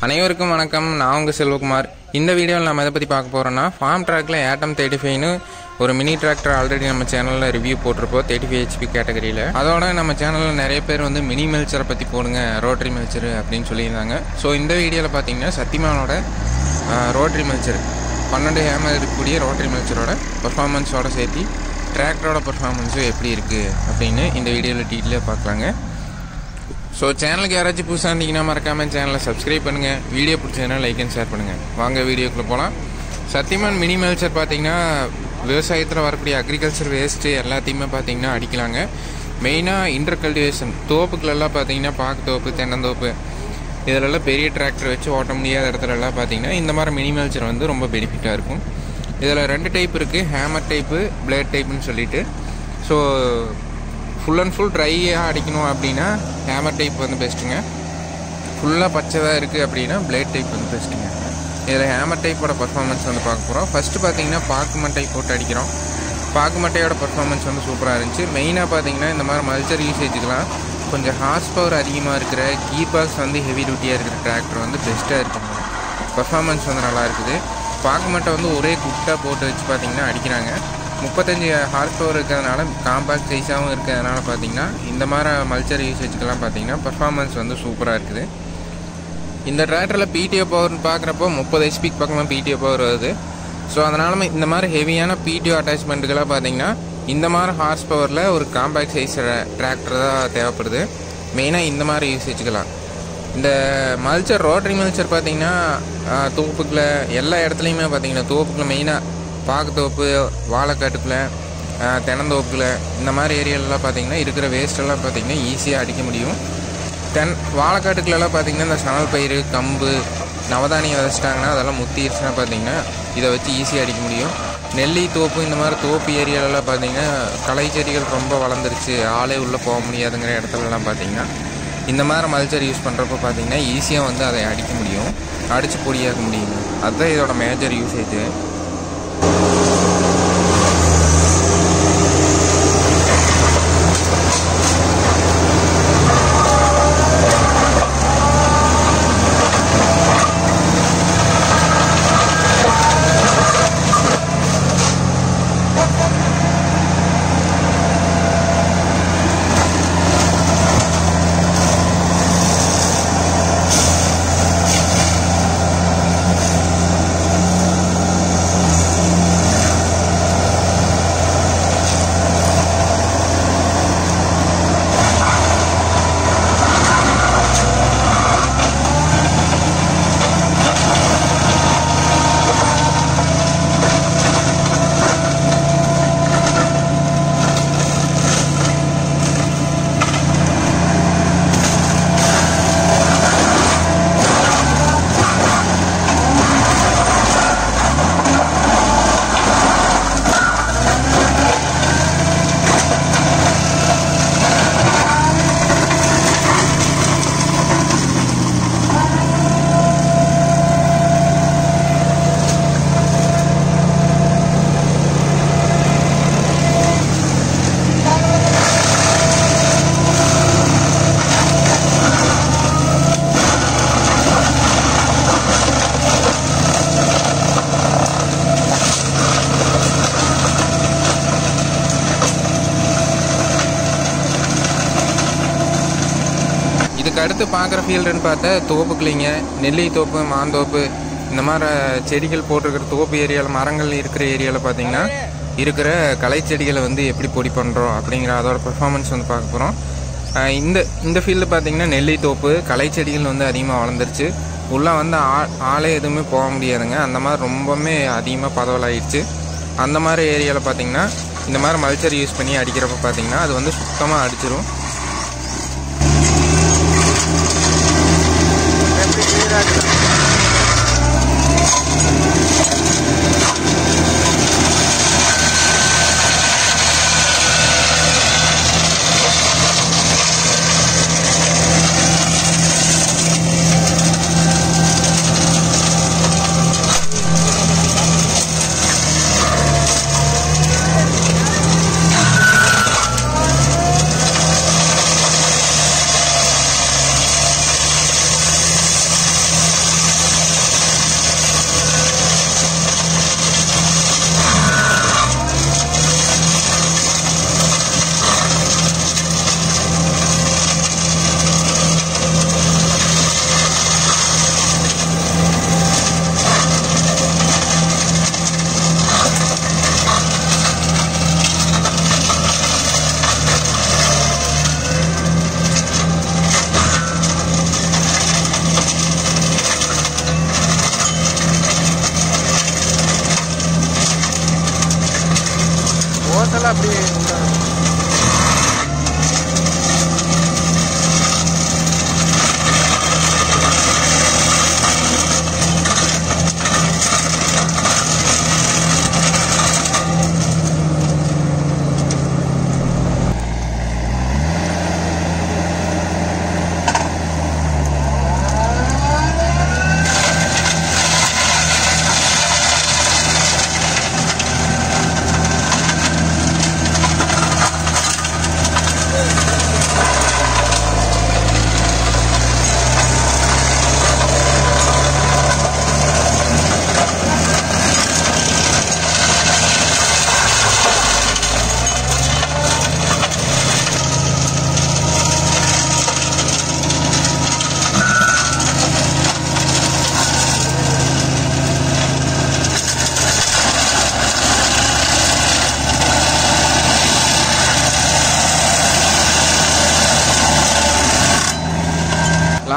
அனைவருக்கும் வணக்கம். நான் உங்கள் செல்வகுமார். இந்த வீடியோவில் நம்ம எதை பற்றி பார்க்க போகிறோன்னா, ஃபார்ம் ட்ராக்கில் ஏட்டம் 35ன்னு ஒரு மினி டிராக்டர் ஆல்ரெடி நம்ம சேனலில் ரிவ்யூ போட்டிருப்போம் 35 HP கேட்டகரியில். அதோட நம்ம சேனலில் நிறைய பேர் வந்து மினி மெல்ச்சரை பற்றி போடுங்க, ரோட்டரி மெல்ச்சர் அப்படின்னு சொல்லியிருந்தாங்க. ஸோ இந்த வீடியோவில் பார்த்தீங்கன்னா சத்தியமானோட ரோட்டரி மெல்ச்சர் 12 ஹேமர் இருக்கக்கூடிய ரோட்டரி மெல்ச்சரோட பர்ஃபார்மன்ஸோட சேர்த்து டிராக்டரோட பர்ஃபார்மன்ஸும் எப்படி இருக்குது அப்படின்னு இந்த வீடியோவில் டீட்டெயிலாக பார்க்கலாங்க. ஸோ சேனலுக்கு யாராச்சும் புதுசாக இருந்தீங்கன்னா மறக்காமல் சேனலை சப்ஸ்கிரைப் பண்ணுங்கள். வீடியோ பிடிச்சதுன்னா லைக் அண்ட் ஷேர் பண்ணுங்கள். வாங்க வீடியோக்குள்ளே போகலாம். சத்தியமான் மினி மெல்ச்சர் பார்த்தீங்கன்னா விவசாயத்தில் வரக்கூடிய அக்ரிகல்ச்சர் வேஸ்ட்டு எல்லாத்தையுமே பார்த்தீங்கன்னா அடிக்கலாங்க. மெயினாக இன்டர் கல்டிவேஷன் தோப்புகளெல்லாம் பார்த்தீங்கன்னா பாக்கு தோப்பு, தென்னந்தோப்பு இதிலெல்லாம் பெரிய டிராக்டர் வச்சு ஓட்ட முடியாத இடத்துலலாம் பார்த்தீங்கன்னா இந்த மாதிரி மினி மெல்ச்சர் வந்து ரொம்ப பெனிஃபிட்டாக இருக்கும். இதில் 2 டைப் இருக்குது, ஹேமர் டைப்பு, பிளேட் டைப்புன்னு சொல்லிட்டு. ஸோ ஃபுல் அண்ட் ஃபுல் ட்ரையாக அடிக்கணும் அப்படின்னா ஹேமர் டைப் வந்து பெஸ்ட்டுங்க. ஃபுல்லாக பச்சைதாக இருக்குது அப்படின்னா பிளேட் டைப் வந்து பெஸ்ட்டுங்க. இதில் ஹேமர் டைப்போட பர்ஃபார்மன்ஸ் வந்து பார்க்க போகிறோம். ஃபஸ்ட்டு பார்த்தீங்கன்னா பாக்கு மட்டை போட்டு அடிக்கிறோம். பாக்கு மட்டையோட பர்ஃபார்மன்ஸ் வந்து சூப்பராக இருந்துச்சு. மெயினாக பார்த்தீங்கன்னா இந்த மாதிரி மல்ச்சர் யூசேஜுக்கெலாம் கொஞ்சம் ஹார்ஸ் பவர் அதிகமாக இருக்கிற கீர் பாக்ஸ் வந்து ஹெவி டியூட்டியாக இருக்கிற டிராக்டர் வந்து பெஸ்ட்டாக இருக்குங்க. பர்ஃபார்மன்ஸ் வந்து நல்லா இருக்குது. பாக்கு மட்டை வந்து ஒரே குட்டாக போட்டு வச்சு பார்த்தீங்கன்னா அடிக்கிறாங்க. 35 ஹார்ஸ் பவர் இருக்கிறதுனால காம்பாக்ட் சைஸாகவும் இருக்கிறதுனால பார்த்தீங்கன்னா இந்த மாதிரி மல்ச்சர் யூசேஜுக்கெல்லாம் பார்த்தீங்கன்னா பர்ஃபார்மன்ஸ் வந்து சூப்பராக இருக்குது. இந்த டிராக்டரில் பிடிஓ பவர்னு பார்க்குறப்போ 30 HP பக்கமாக பிடிஓ பவர் வருது. ஸோ அதனால இந்த மாதிரி ஹெவியான பிடிஓ அட்டாச்மெண்ட்டுக்கெல்லாம் பார்த்தீங்கன்னா இந்த மாதிரி ஹார்ஸ் பவரில் ஒரு காம்பாக்ட் சைஸ் டிராக்டர் தான் தேவைப்படுது. மெயினாக இந்த மாதிரி யூசேஜுக்கெல்லாம் இந்த மல்ச்சர் ரோட்டரி மல்ச்சர் பார்த்தீங்கன்னா தோப்புக்குள்ள எல்லா இடத்துலையுமே பார்த்தீங்கன்னா தோப்புக்குள்ள மெயினாக பாக்குத்தோப்பு, வாழைக்காட்டுக்குள்ள, தென்னந்தோப்புக்குள்ள இந்த மாதிரி ஏரியாலெலாம் பார்த்தீங்கன்னா இருக்கிற வேஸ்ட்டெல்லாம் பார்த்தீங்கன்னா ஈஸியாக அடிக்க முடியும். வாழைக்காட்டுக்குள்ளெல்லாம் பார்த்தீங்கன்னா இந்த சணல் பயிர், கம்பு, நவதானியம் விதைச்சிட்டாங்கன்னா அதெல்லாம் முத்திடுச்சுன்னா பார்த்தீங்கன்னா இதை வச்சு ஈஸியாக அடிக்க முடியும். நெல்லி தோப்பு இந்த மாதிரி தோப்பு ஏரியாலெலாம் பார்த்தீங்கன்னா களை செடிகள் ரொம்ப வளர்ந்துருச்சு, ஆளே உள்ளே போக முடியாதுங்கிற இடத்துலலாம் பார்த்தீங்கன்னா இந்த மாதிரி மல்ச்சர் யூஸ் பண்ணுறப்போ பார்த்தீங்கன்னா ஈஸியாக வந்து அதை அடிக்க முடியும், அடித்து பொடியாக்க முடியுங்க. அதுதான் இதோட மேஜர் யூசேஜ். இதுக்கு அடுத்து பார்க்குற ஃபீல்டுன்னு பார்த்தா தோப்புக்குள்ளிங்க, நெல்லி தோப்பு, மாந்தோப்பு இந்த மாதிரி செடிகள் போட்டிருக்கிற தோப்பு ஏரியாவில், மரங்கள் இருக்கிற ஏரியாவில் பார்த்தீங்கன்னா இருக்கிற களை செடிகளை வந்து எப்படி பொடி பண்ணுறோம் அப்படிங்கிற அதோட பெர்ஃபார்மன்ஸ் வந்து பார்க்க போகிறோம். இந்த ஃபீல்டு பார்த்தீங்கன்னா நெல்லி தோப்பு, களை செடிகள் வந்து அதிகமாக வளர்ந்துருச்சு. உள்ளே வந்து ஆளே எதுவுமே போக முடியாதுங்க. அந்த மாதிரி ரொம்பவுமே அதிகமாக பதவலாயிடுச்சு. அந்த மாதிரி ஏரியாவில் பார்த்தீங்கன்னா இந்த மாதிரி மல்ச்சர் யூஸ் பண்ணி அடிக்கிறப்ப பார்த்தீங்கன்னா அது வந்து சுத்தமாக அடிச்சிடும்.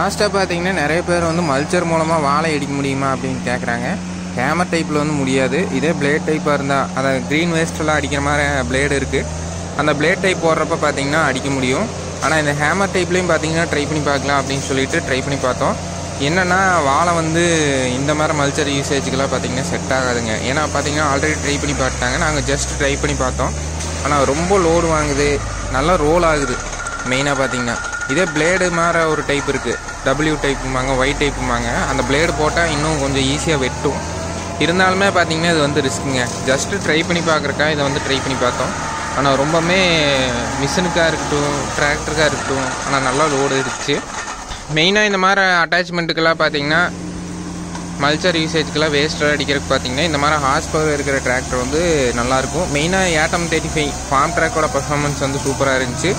லாஸ்ட்டாக பார்த்தீங்கன்னா நிறைய பேர் வந்து மல்ச்சர் மூலமாக வாழை அடிக்க முடியுமா அப்படின்னு கேட்குறாங்க. ஹேமர் டைப்பில் வந்து முடியாது. இதே பிளேட் டைப்பாக இருந்தால் அதை க்ரீன் வேஸ்ட்டெல்லாம் அடிக்கிற மாதிரி பிளேடு இருக்குது. அந்த பிளேட் டைப் போடுறப்ப பார்த்தீங்கன்னா அடிக்க முடியும். ஆனால் இந்த ஹேமர் டைப்லேயும் பார்த்தீங்கன்னா ட்ரை பண்ணி பார்க்கலாம் அப்படின்னு சொல்லிட்டு ட்ரை பண்ணி பார்த்தோம். என்னென்னா வாழை வந்து இந்த மாதிரி மல்ச்சர் யூசேஜுக்கெல்லாம் பார்த்தீங்கன்னா செட் ஆகாதுங்க. ஏன்னா பார்த்தீங்கன்னா ஆல்ரெடி ட்ரை பண்ணி பார்த்தாங்க. நாங்கள் ஜஸ்ட் ட்ரை பண்ணி பார்த்தோம். ஆனால் ரொம்ப லோடு வாங்குது, நல்லா ரோல் ஆகுது. மெயினாக பார்த்தீங்கன்னா இதே பிளேடு மாதிரி ஒரு டைப் இருக்குது, டபிள்யூ டைப்புமாங்க, ஒயிட் டைப்புமாங்க. அந்த பிளேடு போட்டால் இன்னும் கொஞ்சம் ஈஸியாக வெட்டும். இருந்தாலுமே பார்த்தீங்கன்னா இது வந்து ரிஸ்க்குங்க. ஜஸ்ட்டு ட்ரை பண்ணி பார்க்குறக்கா இதை வந்து ட்ரை பண்ணி பார்த்தோம். ஆனால் ரொம்பவுமே மிஷினுக்காக இருக்கட்டும், டிராக்டருக்காக இருக்கட்டும், ஆனால் நல்லா லோடு இருந்துச்சு. மெயினாக இந்த மாதிரி அட்டாச்மெண்ட்டுக்கெல்லாம் பார்த்தீங்கன்னா மல்ச்சர் யூசேஜ்க்கெல்லாம் வேஸ்ட்டாக அடிக்கிறதுக்கு பார்த்தீங்கன்னா இந்த மாதிரி ஹார்ஸ் பவர் இருக்கிற டிராக்டர் வந்து நல்லாயிருக்கும். மெயினாக ஏட்டம் 35 ஃபார்ம் ட்ராக்கோட பர்ஃபார்மன்ஸ் வந்து சூப்பராக இருந்துச்சு.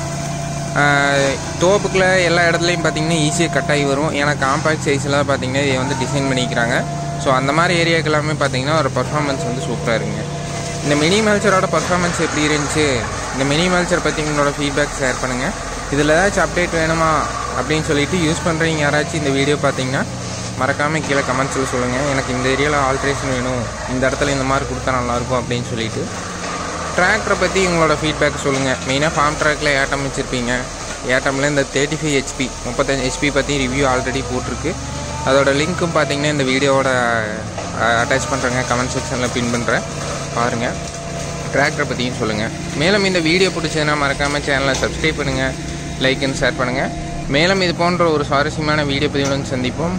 தோப்புக்குள்ள எல்லா இடத்துலையும் பார்த்தீங்கன்னா ஈஸியாக கட் ஆகி வரும். ஏன்னா காம்பேக்ட் சைஸ்லாம் பார்த்தீங்கன்னா இதை வந்து டிசைன் பண்ணிக்கிறாங்க. ஸோ அந்த மாதிரி ஏரியாவுக்கு எல்லாமே பார்த்தீங்கன்னா ஒரு பர்ஃபார்மன்ஸ் வந்து சூப்பராக இருக்குங்க. இந்த மினி மல்ச்சரோட பர்ஃபார்மன்ஸ் எப்படி இருந்துச்சு, இந்த மினி மல்ச்சர் பற்றி உங்களோட ஃபீட்பேக் ஷேர் பண்ணுங்கள். இதில் ஏதாச்சும் அப்டேட் வேணுமா அப்படின்னு சொல்லிட்டு யூஸ் பண்ணுறீங்க யாராச்சும் இந்த வீடியோ பார்த்தீங்கன்னா மறக்காமல் கீழே கமெண்ட்ஸில் சொல்லுங்கள். எனக்கு இந்த ஏரியாவில் ஆல்ட்ரேஷன் வேணும், இந்த இடத்துல இந்த மாதிரி கொடுத்தா நல்லாயிருக்கும் அப்படின்னு சொல்லிட்டு. டிராக்டரை பற்றி உங்களோட ஃபீட்பேக் சொல்லுங்கள். மெயினாக ஃபார்ம் ட்ராக்கில் ஏட்டம் வச்சுருப்பீங்க. ஏட்டமில் இந்த 35 HP 35 HP பற்றி ரிவ்யூ ஆல்ரெடி போட்டிருக்கு. அதோட லிங்க்கும் பார்த்தீங்கன்னா இந்த வீடியோவோட அட்டாச் பண்ணுறேங்க, கமெண்ட் செக்ஷனில் பின் பண்ணுறேன், பாருங்கள். டிராக்டரை பற்றியும் சொல்லுங்கள். மேலும் இந்த வீடியோ பிடிச்சதுன்னா மறக்காமல் சேனலை சப்ஸ்கிரைப் பண்ணுங்கள், லைக் அண்ட் ஷேர் பண்ணுங்கள். மேலும் இது போன்ற ஒரு சுவாரஸ்யமான வீடியோ பதிவுடன் சந்திப்போம்.